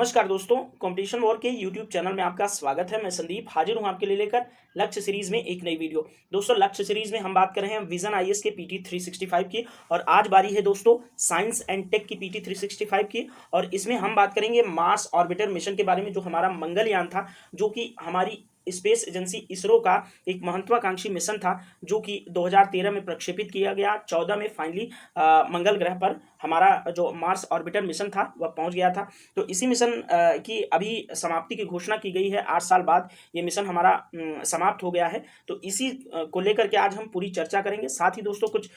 नमस्कार दोस्तों, competition war के यूट्यूब चैनल में आपका स्वागत है। मैं संदीप हाजिर हूं आपके लिए लेकर लक्ष्य सीरीज में एक नई वीडियो। दोस्तों, लक्ष्य सीरीज में हम बात कर रहे हैं विजन आईएएस के पीटी 365 की, और आज बारी है दोस्तों साइंस एंड टेक की पीटी 365 की। और इसमें हम बात करेंगे मार्स ऑर्बिटर मिशन के बारे में, जो हमारा मंगलयान था, जो कि हमारी स्पेस एजेंसी इसरो का एक महत्वाकांक्षी मिशन था, जो कि 2013 में प्रक्षेपित किया गया। 14 में फाइनली मंगल ग्रह पर हमारा जो मार्स ऑर्बिटर मिशन था वह पहुंच गया था। तो इसी मिशन की अभी समाप्ति की घोषणा की गई है। 8 साल बाद ये मिशन हमारा समाप्त हो गया है। तो इसी को लेकर के आज हम पूरी चर्चा करेंगे। साथ ही दोस्तों कुछ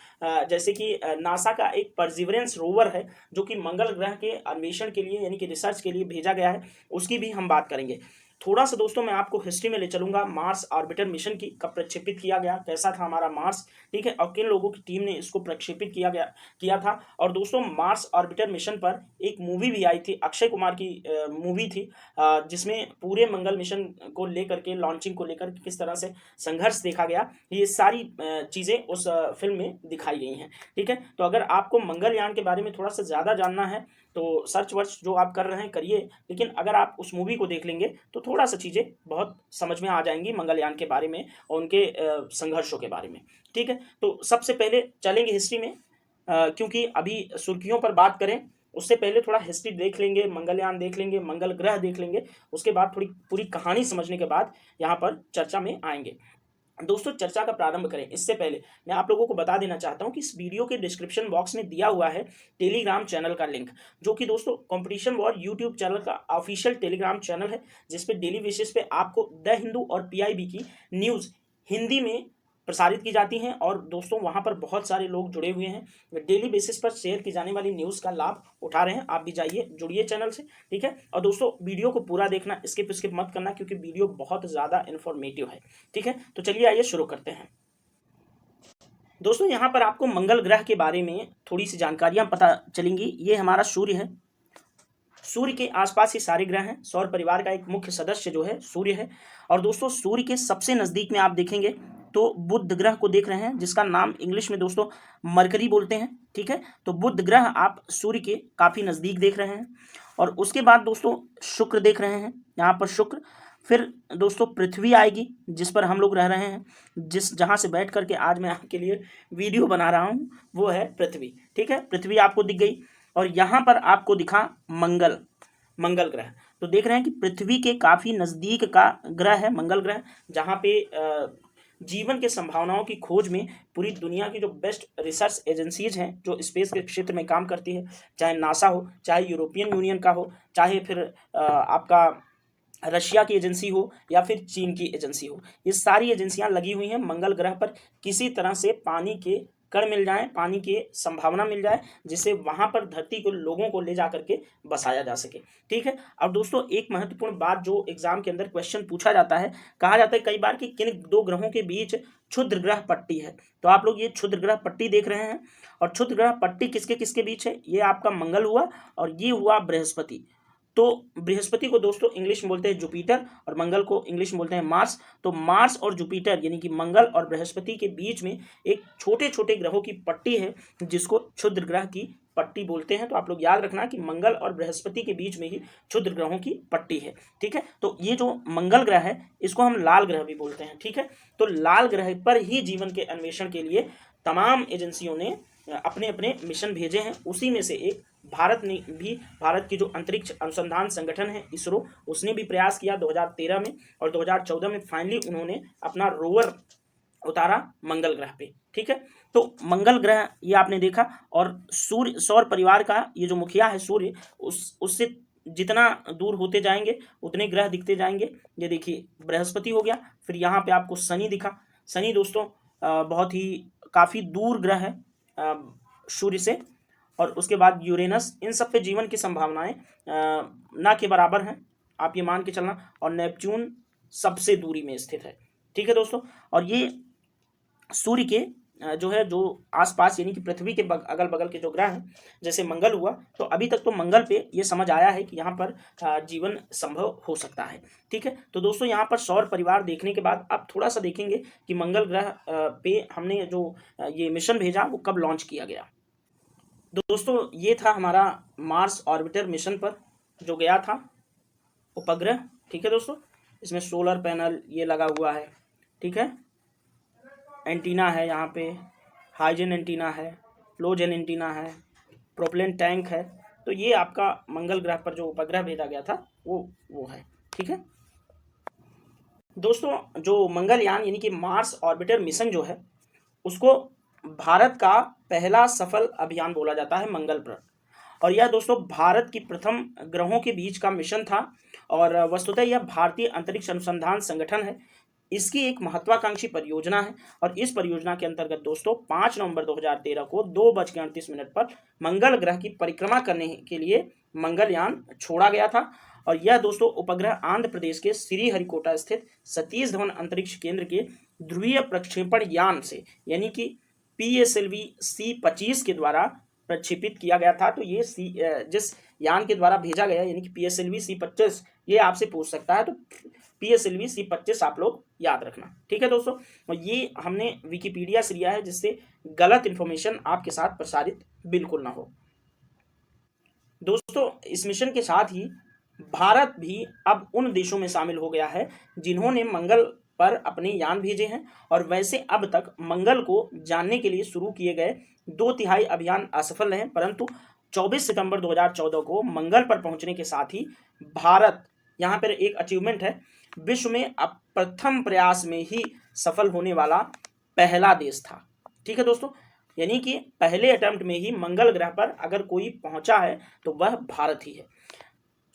जैसे कि नासा का एक परसिवरेंस रोवर है, जो कि मंगल ग्रह के अन्वेषण के लिए यानी कि रिसर्च के लिए भेजा गया है, उसकी भी हम बात करेंगे। थोड़ा सा दोस्तों मैं आपको हिस्ट्री में ले चलूंगा। मार्स ऑर्बिटर मिशन की कब प्रक्षेपित किया गया, कैसा था हमारा मार्स, ठीक है, और किन लोगों की टीम ने इसको प्रक्षेपित किया था। और दोस्तों मार्स ऑर्बिटर मिशन पर एक मूवी भी आई थी, अक्षय कुमार की मूवी थी, जिसमें पूरे मंगल मिशन को लेकर के, लॉन्चिंग को लेकर के किस तरह से संघर्ष देखा गया, ये सारी चीज़ें उस फिल्म में दिखाई गई हैं। ठीक है, तो अगर आपको मंगलयान के बारे में थोड़ा सा ज़्यादा जानना है तो सर्च वर्च जो आप कर रहे हैं करिए, लेकिन अगर आप उस मूवी को देख लेंगे तो थोड़ा सा चीज़ें बहुत समझ में आ जाएंगी मंगलयान के बारे में और उनके संघर्षों के बारे में। ठीक है, तो सबसे पहले चलेंगे हिस्ट्री में, क्योंकि अभी सुर्खियों पर बात करें उससे पहले थोड़ा हिस्ट्री देख लेंगे, मंगलयान देख लेंगे, मंगल ग्रह देख लेंगे, उसके बाद थोड़ी पूरी कहानी समझने के बाद यहाँ पर चर्चा में आएंगे। दोस्तों, चर्चा का प्रारंभ करें इससे पहले मैं आप लोगों को बता देना चाहता हूं कि इस वीडियो के डिस्क्रिप्शन बॉक्स में दिया हुआ है टेलीग्राम चैनल का लिंक, जो कि दोस्तों कंपटीशन वॉर यूट्यूब चैनल का ऑफिशियल टेलीग्राम चैनल है, जिसपे डेली बेसिस पे आपको द हिंदू और पीआईबी की न्यूज़ हिंदी में प्रसारित की जाती हैं। और दोस्तों वहां पर बहुत सारे लोग जुड़े हुए हैं, वे डेली बेसिस पर शेयर की जाने वाली न्यूज़ का लाभ उठा रहे हैं। आप भी जाइए, जुड़िए चैनल से, ठीक है। और दोस्तों वीडियो को पूरा देखना, स्किप मत करना, क्योंकि वीडियो बहुत ज़्यादा इन्फॉर्मेटिव है। ठीक है, तो चलिए आइए शुरू करते हैं। दोस्तों, यहाँ पर आपको मंगल ग्रह के बारे में थोड़ी सी जानकारियाँ पता चलेंगी। ये हमारा सूर्य है, सूर्य के आसपास ही सारे ग्रह हैं। सौर परिवार का एक मुख्य सदस्य जो है सूर्य है। और दोस्तों सूर्य के सबसे नज़दीक में आप देखेंगे तो बुध ग्रह को देख रहे हैं, जिसका नाम इंग्लिश में दोस्तों मरकरी बोलते हैं। ठीक है, तो बुध ग्रह आप सूर्य के काफ़ी नज़दीक देख रहे हैं। और उसके बाद दोस्तों शुक्र देख रहे हैं, यहाँ पर शुक्र। फिर दोस्तों पृथ्वी आएगी, जिस पर हम लोग रह रहे हैं, जहाँ से बैठ करके आज मैं आपके लिए वीडियो बना रहा हूँ, वो है पृथ्वी। ठीक है, पृथ्वी आपको दिख गई। और यहाँ पर आपको दिखा मंगल ग्रह। तो देख रहे हैं कि पृथ्वी के काफ़ी नज़दीक का ग्रह है मंगल ग्रह, जहाँ पे जीवन के संभावनाओं की खोज में पूरी दुनिया की जो बेस्ट रिसर्च एजेंसीज हैं, जो स्पेस के क्षेत्र में काम करती है, चाहे नासा हो, चाहे यूरोपियन यूनियन का हो, चाहे फिर आपका रशिया की एजेंसी हो, या फिर चीन की एजेंसी हो, ये सारी एजेंसियां लगी हुई हैं मंगल ग्रह पर किसी तरह से पानी के कण मिल जाए, पानी की संभावना मिल जाए, जिससे वहां पर धरती को, लोगों को ले जा करके बसाया जा सके। ठीक है, अब दोस्तों एक महत्वपूर्ण बात जो एग्जाम के अंदर क्वेश्चन पूछा जाता है, कहा जाता है कई बार कि किन दो ग्रहों के बीच क्षुद्र ग्रह पट्टी है। तो आप लोग ये क्षुद्र ग्रह पट्टी देख रहे हैं, और क्षुद्र ग्रह पट्टी किसके किसके बीच है, ये आपका मंगल हुआ और ये हुआ बृहस्पति। तो बृहस्पति को दोस्तों इंग्लिश में बोलते हैं जुपिटर, और मंगल को इंग्लिश में बोलते हैं मार्स। तो मार्स और जुपिटर यानी कि मंगल और बृहस्पति के बीच में एक छोटे छोटे ग्रहों की पट्टी है, जिसको क्षुद्र ग्रह की पट्टी बोलते हैं। तो आप लोग याद रखना कि मंगल और बृहस्पति के बीच में ही क्षुद्र ग्रहों की पट्टी है। ठीक है, तो ये जो मंगल ग्रह है इसको हम लाल ग्रह भी बोलते हैं। ठीक है, तो लाल ग्रह पर ही जीवन के अन्वेषण के लिए तमाम एजेंसियों ने अपने अपने मिशन भेजे हैं। उसी में से एक भारत ने भी, भारत की जो अंतरिक्ष अनुसंधान संगठन है इसरो, उसने भी प्रयास किया 2013 में, और 2014 में फाइनली उन्होंने अपना रोवर उतारा मंगल ग्रह पे। ठीक है, तो मंगल ग्रह ये आपने देखा। और सूर्य, सौर परिवार का ये जो मुखिया है सूर्य, उससे जितना दूर होते जाएंगे उतने ग्रह दिखते जाएंगे। ये देखिए बृहस्पति हो गया, फिर यहाँ पे आपको शनि दिखा। शनि दोस्तों बहुत ही काफ़ी दूर ग्रह है सूर्य से। और उसके बाद यूरेनस, इन सब पे जीवन की संभावनाएं ना के बराबर हैं, आप ये मान के चलना। और नेपच्यून सबसे दूरी में स्थित है। ठीक है दोस्तों, और ये सूर्य के जो है, जो आसपास यानी कि पृथ्वी के अगल बगल के जो ग्रह हैं, जैसे मंगल हुआ, तो अभी तक तो मंगल पे ये समझ आया है कि यहाँ पर जीवन संभव हो सकता है। ठीक है, तो दोस्तों यहाँ पर सौर परिवार देखने के बाद आप थोड़ा सा देखेंगे कि मंगल ग्रह पे हमने जो ये मिशन भेजा वो कब लॉन्च किया गया। दोस्तों ये था हमारा मार्स ऑर्बिटर मिशन पर जो गया था उपग्रह, ठीक है दोस्तों। इसमें सोलर पैनल ये लगा हुआ है, ठीक है। एंटीना है, यहाँ पे हाइजन एंटीना है, फ्लोजन एंटीना है, प्रोपेलेंट टैंक है। तो ये आपका मंगल ग्रह पर जो उपग्रह भेजा गया था वो है, ठीक है दोस्तों। जो मंगलयान यानी कि मार्स ऑर्बिटर मिशन जो है उसको भारत का पहला सफल अभियान बोला जाता है मंगल पर। और यह दोस्तों भारत की प्रथम ग्रहों के बीच का मिशन था और वस्तुतः यह भारतीय अंतरिक्ष अनुसंधान संगठन है। इसकी एक महत्वाकांक्षी परियोजना है और इस परियोजना के अंतर्गत दोस्तों 5 नवंबर 2013 को 2:38 पर मंगल ग्रह की परिक्रमा करने के लिए मंगलयान छोड़ा गया था। और यह दोस्तों उपग्रह आंध्र प्रदेश के श्रीहरिकोटा स्थित सतीश धवन अंतरिक्ष केंद्र के ध्रुवीय प्रक्षेपण यान से यानी कि PSLV C-25 के द्वारा प्रक्षेपित किया गया था। तो ये जिस यान के द्वारा भेजा गया यानी कि PSLV C-25, ये आपसे पूछ सकता है, तो PSLV C-25 आप लोग याद रखना, ठीक है दोस्तों। और ये हमने विकिपीडिया से लिया है जिससे गलत इंफॉर्मेशन आपके साथ प्रसारित बिल्कुल ना हो। दोस्तों इस मिशन के साथ ही भारत भी अब उन देशों में शामिल हो गया है जिन्होंने मंगल पर अपने यान भेजे हैं। और वैसे अब तक मंगल को जानने के लिए शुरू किए गए 2/3 अभियान असफल रहे, परंतु 24 सितंबर 2014 को मंगल पर पहुंचने के साथ ही भारत, यहाँ पर एक अचीवमेंट है, विश्व में अब प्रथम प्रयास में ही सफल होने वाला पहला देश था, ठीक है दोस्तों। यानी कि पहले अटेम्प्ट में ही मंगल ग्रह पर अगर कोई पहुंचा है तो वह भारत ही है।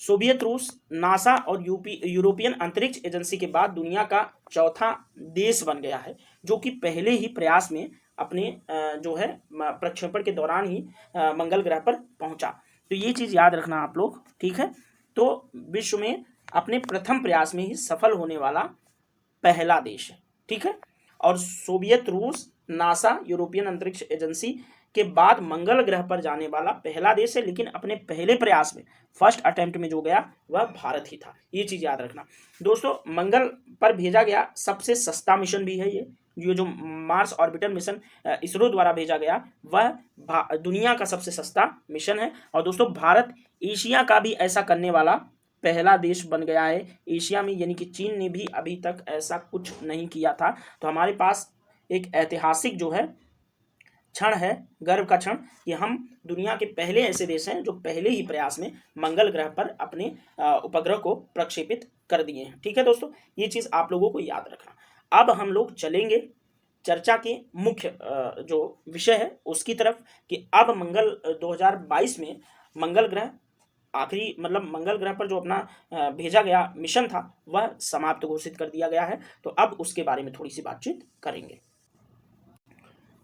सोवियत रूस, नासा और यूरोपियन अंतरिक्ष एजेंसी के बाद दुनिया का चौथा देश बन गया है जो कि पहले ही प्रयास में अपने जो है प्रक्षेपण के दौरान ही मंगल ग्रह पर पहुंचा। तो ये चीज़ याद रखना आप लोग, ठीक है। तो विश्व में अपने प्रथम प्रयास में ही सफल होने वाला पहला देश है, ठीक है। और सोवियत रूस, नासा, यूरोपियन अंतरिक्ष एजेंसी के बाद मंगल ग्रह पर जाने वाला पहला देश है, लेकिन अपने पहले प्रयास में फर्स्ट अटेम्प्ट में जो गया वह भारत ही था। ये चीज़ याद रखना दोस्तों। मंगल पर भेजा गया सबसे सस्ता मिशन भी है ये जो मार्स ऑर्बिटर मिशन इसरो द्वारा भेजा गया वह दुनिया का सबसे सस्ता मिशन है। और दोस्तों भारत एशिया का भी ऐसा करने वाला पहला देश बन गया है एशिया में, यानी कि चीन ने भी अभी तक ऐसा कुछ नहीं किया था। तो हमारे पास एक ऐतिहासिक जो है क्षण है, गर्व का क्षण, कि हम दुनिया के पहले ऐसे देश हैं जो पहले ही प्रयास में मंगल ग्रह पर अपने उपग्रह को प्रक्षेपित कर दिए हैं, ठीक है दोस्तों। ये चीज़ आप लोगों को याद रखना। अब हम लोग चलेंगे चर्चा के मुख्य जो विषय है उसकी तरफ, कि अब मंगल 2022 में मंगल ग्रह आखिरी मतलब मंगल ग्रह पर जो अपना भेजा गया मिशन था वह समाप्त घोषित कर दिया गया है। तो अब उसके बारे में थोड़ी सी बातचीत करेंगे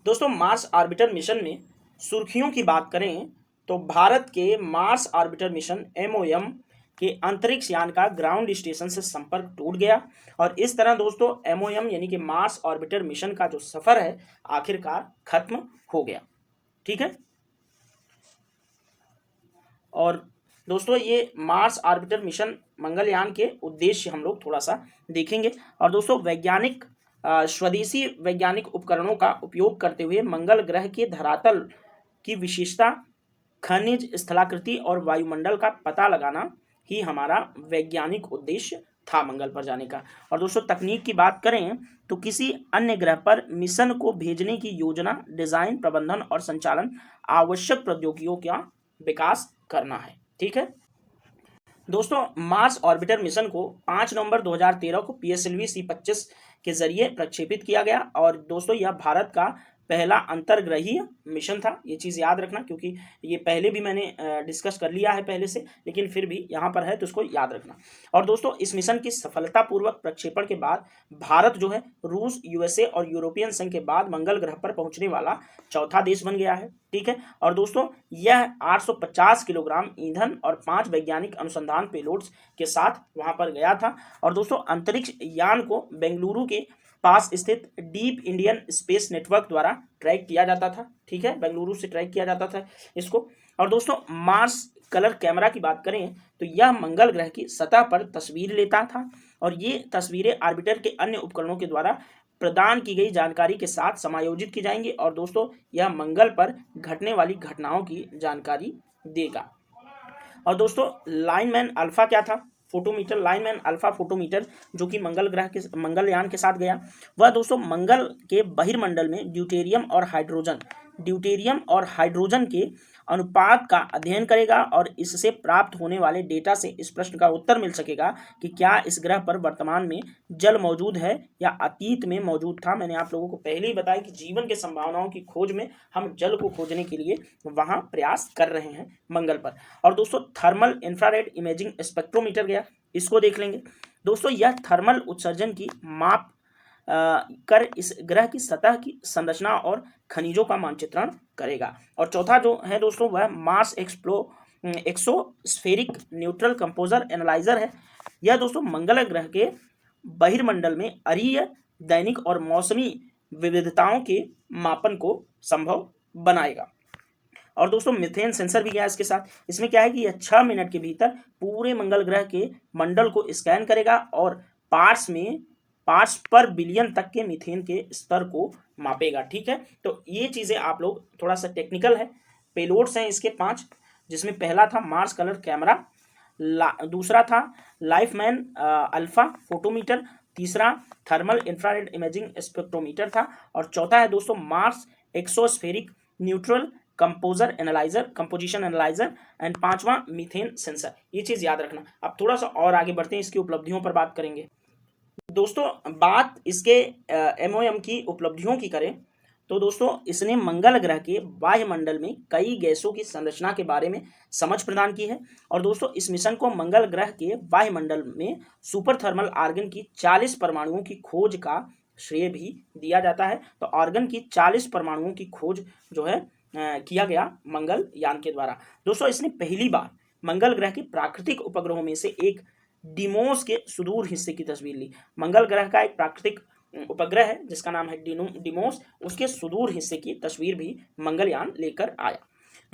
दोस्तों। मार्स ऑर्बिटर मिशन में सुर्खियों की बात करें तो भारत के मार्स ऑर्बिटर मिशन MOM के अंतरिक्ष यान का ग्राउंड स्टेशन से संपर्क टूट गया और इस तरह दोस्तों MOM यानी कि मार्स ऑर्बिटर मिशन का जो सफर है आखिरकार खत्म हो गया, ठीक है। और दोस्तों ये मार्स ऑर्बिटर मिशन मंगलयान के उद्देश्य हम लोग थोड़ा सा देखेंगे। और दोस्तों वैज्ञानिक स्वदेशी वैज्ञानिक उपकरणों का उपयोग करते हुए मंगल ग्रह के धरातल की विशेषता, खनिज स्थलाकृति और वायुमंडल का पता लगाना ही हमारा वैज्ञानिक उद्देश्य था मंगल पर जाने का। और दोस्तों तकनीक की बात करें तो किसी अन्य ग्रह पर मिशन को भेजने की योजना, डिजाइन, प्रबंधन और संचालन आवश्यक प्रौद्योगिकियों का विकास करना है, ठीक है दोस्तों। मार्स ऑर्बिटर मिशन को 5 नवंबर 2013 को PSLV C-25 के जरिए प्रक्षेपित किया गया और दोस्तों यह भारत का पहला अंतर्ग्रहीय मिशन था। ये चीज़ याद रखना क्योंकि ये पहले भी मैंने डिस्कस कर लिया है पहले से, लेकिन फिर भी यहाँ पर है तो इसको याद रखना। और दोस्तों इस मिशन की सफलतापूर्वक प्रक्षेपण के बाद भारत जो है रूस, USA और यूरोपियन संघ के बाद मंगल ग्रह पर पहुँचने वाला चौथा देश बन गया है, ठीक है। और दोस्तों यह 850 किलोग्राम ईंधन और 5 वैज्ञानिक अनुसंधान पेलोड्स के साथ वहाँ पर गया था। और दोस्तों अंतरिक्ष यान को बेंगलुरु के पास स्थित डीप इंडियन स्पेस नेटवर्क द्वारा ट्रैक किया जाता था, ठीक है, बेंगलुरु से ट्रैक किया जाता था इसको। और दोस्तों मार्स कलर कैमरा की बात करें तो यह मंगल ग्रह की सतह पर तस्वीर लेता था और ये तस्वीरें ऑर्बिटर के अन्य उपकरणों के द्वारा प्रदान की गई जानकारी के साथ समायोजित की जाएंगी और दोस्तों यह मंगल पर घटने वाली घटनाओं की जानकारी देगा। और दोस्तों लाइनमैन अल्फा क्या था? फोटोमीटर, लाइनमैन अल्फा फोटोमीटर, जो कि मंगलयान के साथ गया, वह दोस्तों मंगल के बहिर्मंडल में ड्यूटेरियम और हाइड्रोजन के अनुपात का अध्ययन करेगा और इससे प्राप्त होने वाले डेटा से इस प्रश्न का उत्तर मिल सकेगा कि क्या इस ग्रह पर वर्तमान में जल मौजूद है या अतीत में मौजूद था। मैंने आप लोगों को पहले ही बताया कि जीवन के संभावनाओं की खोज में हम जल को खोजने के लिए वहां प्रयास कर रहे हैं मंगल पर। और दोस्तों थर्मल इंफ्रारेड इमेजिंग स्पेक्ट्रोमीटर गया, इसको देख लेंगे। दोस्तों यह थर्मल उत्सर्जन की माप कर इस ग्रह की सतह की संरचना और खनिजों का मानचित्रण करेगा। और चौथा जो है दोस्तों वह Mars exospheric neutral composer analyser है। यह दोस्तों मंगल ग्रह के बहिर्मंडल में अरीय, दैनिक और मौसमी विविधताओं के मापन को संभव बनाएगा। और दोस्तों मीथेन सेंसर भी गया इसके साथ। इसमें क्या है कि यह 6 मिनट के भीतर पूरे मंगल ग्रह के मंडल को स्कैन करेगा और पार्ट्स पर बिलियन तक के मीथेन के स्तर को मापेगा। ठीक है, तो ये चीजें आप लोग थोड़ा सा टेक्निकल है। पेलोड्स हैं इसके 5, जिसमें पहला था मार्स कलर कैमरा, दूसरा था लाइफमैन अल्फा फोटोमीटर, तीसरा थर्मल इंफ्रारेड इमेजिंग स्पेक्ट्रोमीटर था, और चौथा है दोस्तों Mars exospheric neutral composition analyser, and 5वां मीथेन सेंसर। ये चीज याद रखना। अब थोड़ा सा और आगे बढ़ते हैं, इसकी उपलब्धियों पर बात करेंगे। दोस्तों बात इसके MOM की उपलब्धियों की करें तो दोस्तों इसने मंगल ग्रह के वायुमंडल में कई गैसों की संरचना के बारे में समझ प्रदान की है। और दोस्तों इस मिशन को मंगल ग्रह के वायुमंडल में सुपर थर्मल आर्गन की 40 परमाणुओं की खोज का श्रेय भी दिया जाता है। तो आर्गन की 40 परमाणुओं की खोज जो है किया गया मंगल यान के द्वारा। दोस्तों इसने पहली बार मंगल ग्रह के प्राकृतिक उपग्रहों में से एक डिमोस के सुदूर हिस्से की तस्वीर ली। मंगल ग्रह का एक प्राकृतिक उपग्रह है जिसका नाम है डिमोस, उसके सुदूर हिस्से की तस्वीर भी मंगलयान लेकर आया।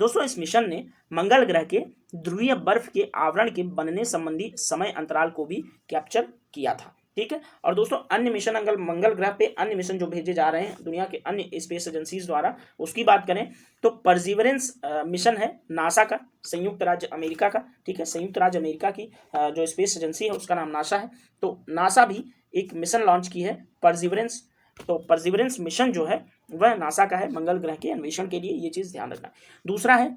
दोस्तों इस मिशन ने मंगल ग्रह के ध्रुवीय बर्फ के आवरण के बनने संबंधी समय अंतराल को भी कैप्चर किया था। ठीक है, और दोस्तों अन्य मिशन मंगल ग्रह पे अन्य मिशन जो भेजे जा रहे हैं दुनिया के अन्य स्पेस एजेंसीज द्वारा, उसकी बात करें तो परसिवरेंस मिशन है नासा का, संयुक्त राज्य अमेरिका का। ठीक है, संयुक्त राज्य अमेरिका की जो स्पेस एजेंसी है उसका नाम नासा है। तो नासा भी एक मिशन लॉन्च की है परसिवरेंस। तो परसिवरेंस मिशन जो है वह नासा का है मंगल ग्रह के अन्वेषण के लिए, ये चीज ध्यान रखना। दूसरा है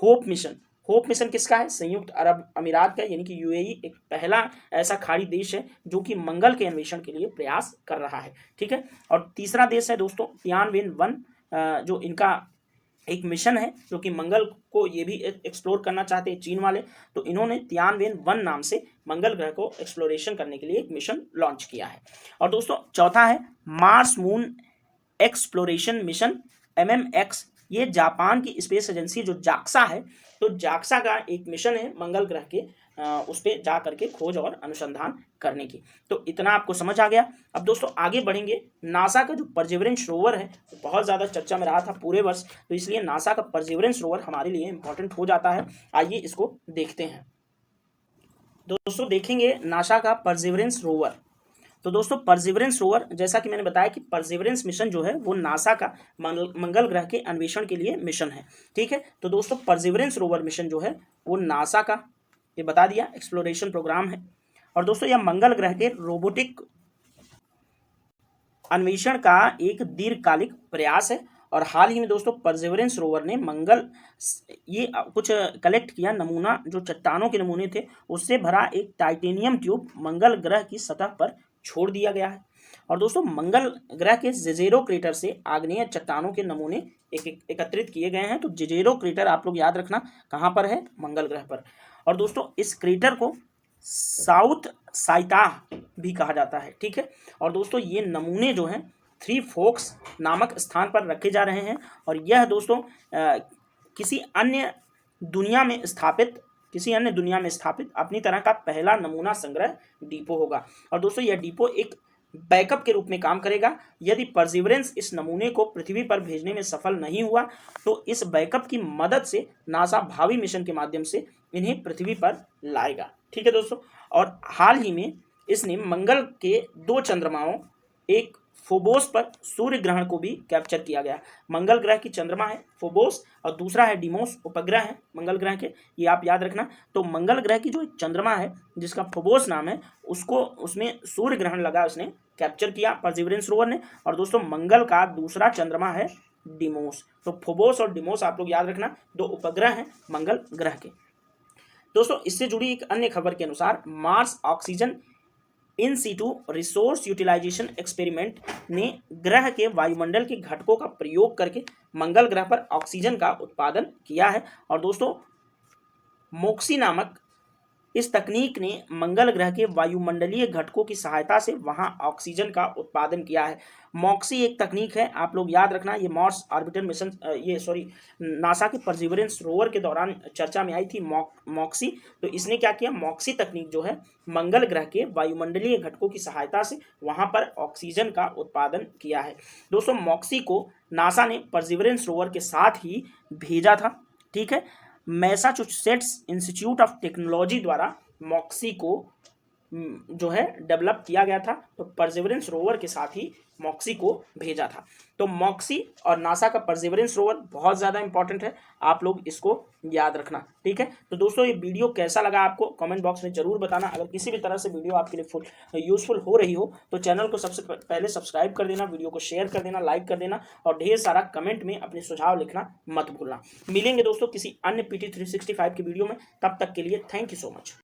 होप मिशन। होप मिशन किसका है? संयुक्त अरब अमीरात का, यानी कि UAE एक पहला ऐसा खाड़ी देश है जो कि मंगल के अन्वेषण के लिए प्रयास कर रहा है। ठीक है, और तीसरा देश है दोस्तों तियानवेन-1, जो इनका एक मिशन है जो कि मंगल को ये भी एक्सप्लोर करना चाहते हैं चीन वाले। तो इन्होंने तियानवेन-1 नाम से मंगल ग्रह को एक्सप्लोरेशन करने के लिए एक मिशन लॉन्च किया है। और दोस्तों चौथा है Mars moon exploration mission MMX। ये जापान की स्पेस एजेंसी जो जाक्सा है, तो जाक्सा का एक मिशन है मंगल ग्रह के उस पर जा करके खोज और अनुसंधान करने की। तो इतना आपको समझ आ गया। अब दोस्तों आगे बढ़ेंगे। नासा का जो परसिवरेंस रोवर है तो बहुत ज़्यादा चर्चा में रहा था पूरे वर्ष, तो इसलिए नासा का परसिवरेंस रोवर हमारे लिए इंपॉर्टेंट हो जाता है। आइए इसको देखते हैं। दोस्तों देखेंगे नासा का परसिवरेंस रोवर। तो दोस्तों परसिवरेंस रोवर, जैसा कि मैंने बताया कि परसिवरेंस मिशन जो है वो नासा का मंगल ग्रह के अन्वेषण के लिए मिशन है। ठीक है, तो दोस्तों परसिवरेंस रोवर मिशन जो है वो नासा का, ये बता दिया, एक्सप्लोरेशन प्रोग्राम है। और दोस्तों यह मंगल ग्रह के रोबोटिक अन्वेषण का एक दीर्घकालिक प्रयास है। और हाल ही में दोस्तों परसिवरेंस रोवर ने ये कुछ कलेक्ट किया नमूना, जो चट्टानों के नमूने थे उससे भरा एक टाइटेनियम ट्यूब मंगल ग्रह की सतह पर छोड़ दिया गया है। और दोस्तों मंगल ग्रह के जेजेरो क्रेटर से आग्नेय चट्टानों के नमूने एकत्रित किए गए हैं। तो जेजेरो क्रेटर आप लोग याद रखना कहाँ पर है? मंगल ग्रह पर। और दोस्तों इस क्रेटर को साउथ साइताह भी कहा जाता है। ठीक है, और दोस्तों ये नमूने जो हैं 3 फोक्स नामक स्थान पर रखे जा रहे हैं। और यह दोस्तों किसी अन्य दुनिया में स्थापित अपनी तरह का पहला नमूना संग्रह डिपो होगा। और दोस्तों यह डिपो एक बैकअप के रूप में काम करेगा। यदि परसिवरेंस इस नमूने को पृथ्वी पर भेजने में सफल नहीं हुआ तो इस बैकअप की मदद से नासा भावी मिशन के माध्यम से इन्हें पृथ्वी पर लाएगा। ठीक है दोस्तों, और हाल ही में इसने मंगल के 2 चंद्रमाओं, एक फोबोस पर सूर्य ग्रहण को भी कैप्चर किया गया। मंगल ग्रह की चंद्रमा है फोबोस और दूसरा है डिमोस, उपग्रह है मंगल ग्रह के, ये आप याद रखना। तो मंगल ग्रह की जो चंद्रमा है जिसका फोबोस नाम है, उसको उसमें सूर्य ग्रहण लगा, उसने कैप्चर किया परसिवरेंस रोवर ने। और दोस्तों मंगल का दूसरा चंद्रमा है डिमोस। तो फोबोस और डिमोस आप लोग याद रखना, दो उपग्रह हैं मंगल ग्रह के। दोस्तों इससे जुड़ी एक अन्य खबर के अनुसार Mars oxygen in situ resource utilization experiment ने ग्रह के वायुमंडल के घटकों का प्रयोग करके मंगल ग्रह पर ऑक्सीजन का उत्पादन किया है। और दोस्तों मोक्सी नामक इस तकनीक ने मंगल ग्रह के वायुमंडलीय घटकों की सहायता से वहां ऑक्सीजन का उत्पादन किया है। मॉक्सी एक तकनीक है, आप लोग याद रखना, ये मार्स ऑर्बिटर मिशन नासा के परसिवरेंस रोवर के दौरान चर्चा में आई थी मॉक्सी। तो इसने क्या किया, मॉक्सी तकनीक जो है मंगल ग्रह के वायुमंडलीय घटकों की सहायता से वहां पर ऑक्सीजन का उत्पादन किया है। दोस्तों मॉक्सी को नासा ने परसिवरेंस रोवर के साथ ही भेजा था, ठीक है। मैसाचुसेट्स इंस्टीट्यूट ऑफ टेक्नोलॉजी द्वारा मॉक्सी को जो है डेवलप किया गया था। तो परसिवरेंस रोवर के साथ ही मॉक्सी को भेजा था। तो मॉक्सी और नासा का परसिवरेंस रोवर बहुत ज़्यादा इंपॉर्टेंट है, आप लोग इसको याद रखना, ठीक है। तो दोस्तों ये वीडियो कैसा लगा आपको कमेंट बॉक्स में जरूर बताना। अगर किसी भी तरह से वीडियो आपके लिए यूजफुल हो रही हो तो चैनल को सबसे पहले सब्सक्राइब कर देना, वीडियो को शेयर कर देना, लाइक कर देना और ढेर सारा कमेंट में अपने सुझाव लिखना मत भूलना। मिलेंगे दोस्तों किसी अन्य PT 365 की वीडियो में, तब तक के लिए थैंक यू सो मच।